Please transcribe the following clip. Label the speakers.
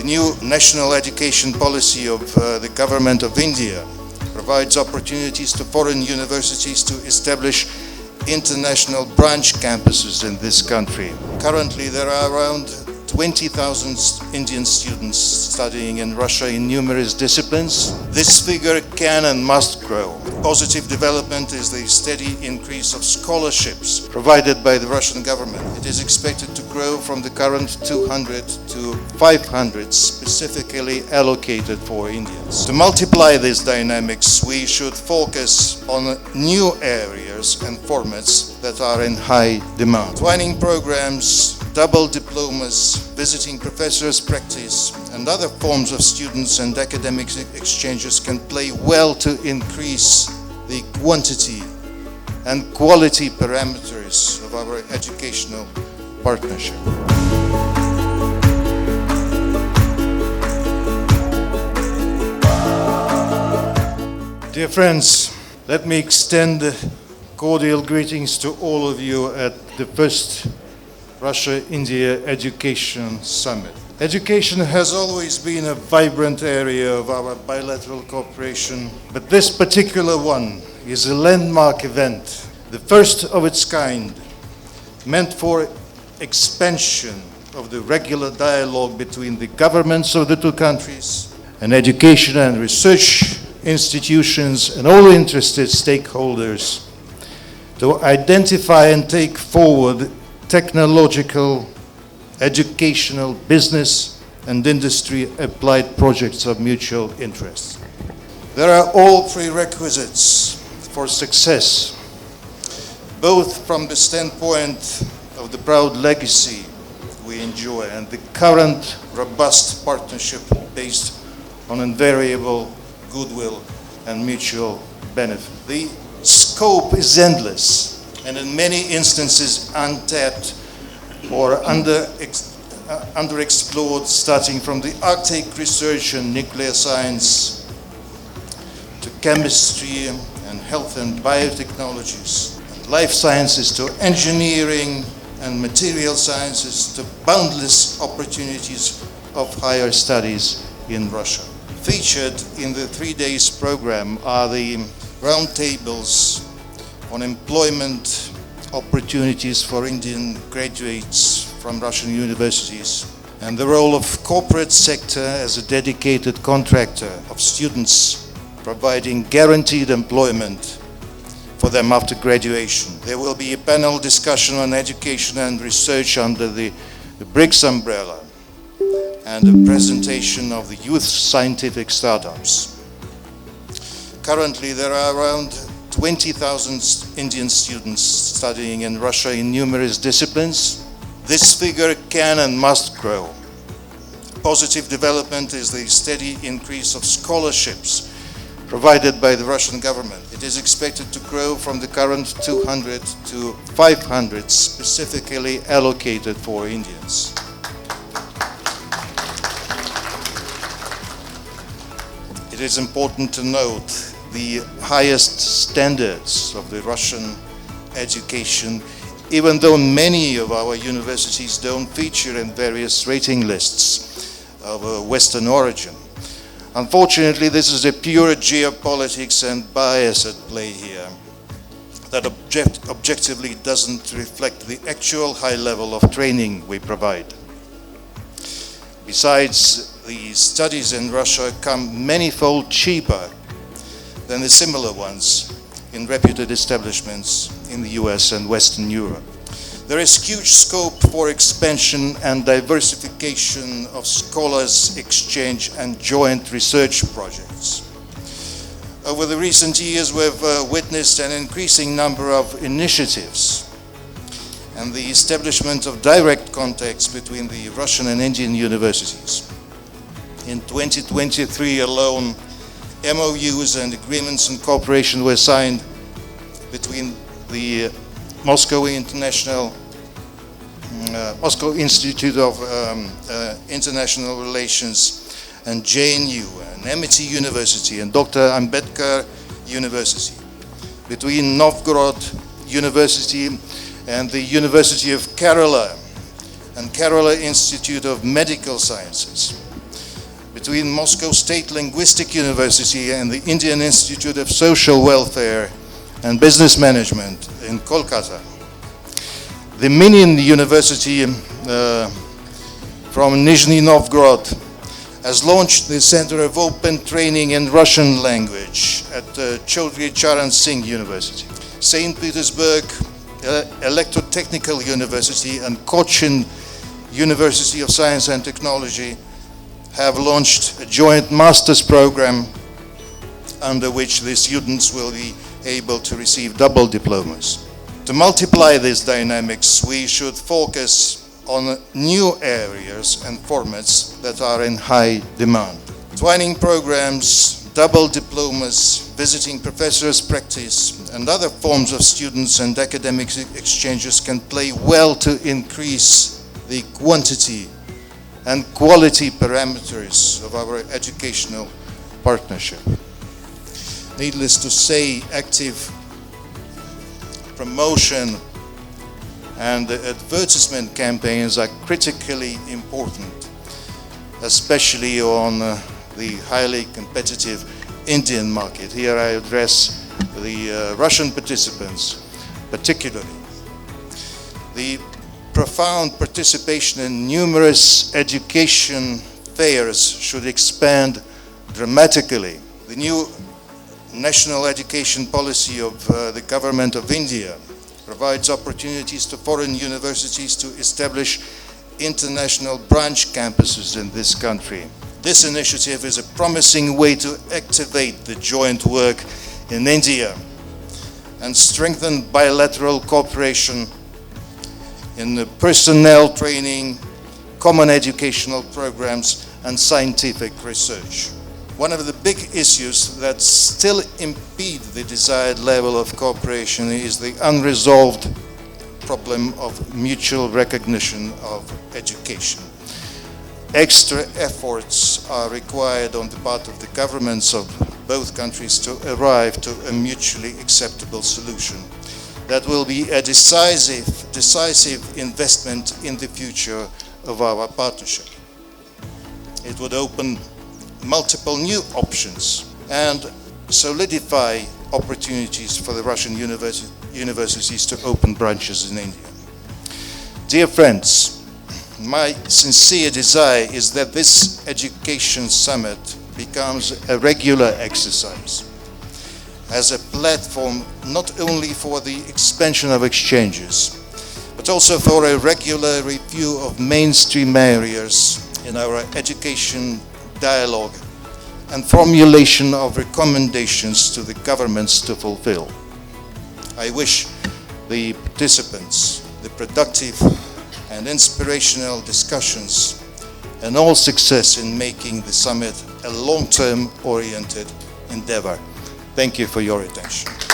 Speaker 1: new national education policy of the government of India provides opportunities to foreign universities to establish international branch campuses in this country. Currently, there are around 20,000 Indian students studying in Russia in numerous disciplines. This figure can and must grow. A positive development is the steady increase of scholarships provided by the Russian government. It is expected to grow from the current 200 to 500 specifically allocated for Indians. To multiply these dynamics, we should focus on new areas and formats that are in high demand. Training programs, double diplomas, visiting professors' practice, and other forms of students and academic exchanges can play well to increase the quantity and quality parameters of our educational partnership. Dear friends, let me extend cordial greetings to all of you at the first Russia-India Education Summit. Education has always been a vibrant area of our bilateral cooperation, but this particular one is a landmark event, the first of its kind, meant for expansion of the regular dialogue between the governments of the two countries and education and research institutions and all interested stakeholders to identify and take forward technological, educational, business, and industry applied projects of mutual interest. There are all prerequisites for success, both from the standpoint of the proud legacy we enjoy and the current robust partnership based on invariable goodwill and mutual benefit. The scope is endless, and in many instances untapped or underexplored, starting from the Arctic research and nuclear science to chemistry and health and biotechnologies, and life sciences to engineering and material sciences to boundless opportunities of higher studies in Russia. Featured in the 3 days program are the roundtables on employment opportunities for Indian graduates from Russian universities and the role of corporate sector as a dedicated contractor of students providing guaranteed employment for them after graduation. There will be a panel discussion on education and research under the BRICS umbrella and a presentation of the youth scientific startups. Currently, there are around 20,000 Indian students studying in Russia in numerous disciplines. This figure can and must grow. Positive development is the steady increase of scholarships provided by the Russian government. It is expected to grow from the current 200 to 500 specifically allocated for Indians. It is important to note the highest standards of the Russian education, even though many of our universities don't feature in various rating lists of Western origin. Unfortunately, this is a pure geopolitics and bias at play here that objectively doesn't reflect the actual high level of training we provide. Besides, the studies in Russia come many-fold cheaper than the similar ones in reputed establishments in the US and Western Europe. There is huge scope for expansion and diversification of scholars' exchange and joint research projects. Over the recent years, we've witnessed an increasing number of initiatives and the establishment of direct contacts between the Russian and Indian universities. In 2023 alone, MOUs and agreements and cooperation were signed between the Moscow Institute of International Relations and JNU and Amity University and Dr. Ambedkar University, between Novgorod University and the University of Kerala and Kerala Institute of Medical Sciences, between Moscow State Linguistic University and the Indian Institute of Social Welfare and Business Management in Kolkata. The Minin University from Nizhny Novgorod has launched the Center of Open Training in Russian Language at Chaudhry Charan Singh University. St. Petersburg Electrotechnical University and Cochin University of Science and Technology have launched a joint master's program under which the students will be able to receive double diplomas. To multiply these dynamics, we should focus on new areas and formats that are in high demand. Twinning programs, double diplomas, visiting professors' practice, and other forms of students and academic exchanges can play well to increase the quantity and quality parameters of our educational partnership. Needless to say, active promotion and advertisement campaigns are critically important, especially on the highly competitive Indian market. Here I address the Russian participants particularly. The profound participation in numerous education fairs should expand dramatically. The new national education policy of the government of India provides opportunities to foreign universities to establish international branch campuses in this country. This initiative is a promising way to activate the joint work in India and strengthen bilateral cooperation in the personnel training, common educational programs, and scientific research. One of the big issues that still impede the desired level of cooperation is the unresolved problem of mutual recognition of education. Extra efforts are required on the part of the governments of both countries to arrive to a mutually acceptable solution that will be a decisive investment in the future of our partnership. It would open multiple new options and solidify opportunities for the Russian universities to open branches in India. Dear friends, my sincere desire is that this education summit becomes a regular exercise as a platform not only for the expansion of exchanges, but also for a regular review of mainstream areas in our education dialogue and formulation of recommendations to the governments to fulfill. I wish the participants the productive and inspirational discussions and all success in making the summit a long-term oriented endeavor. Thank you for your attention.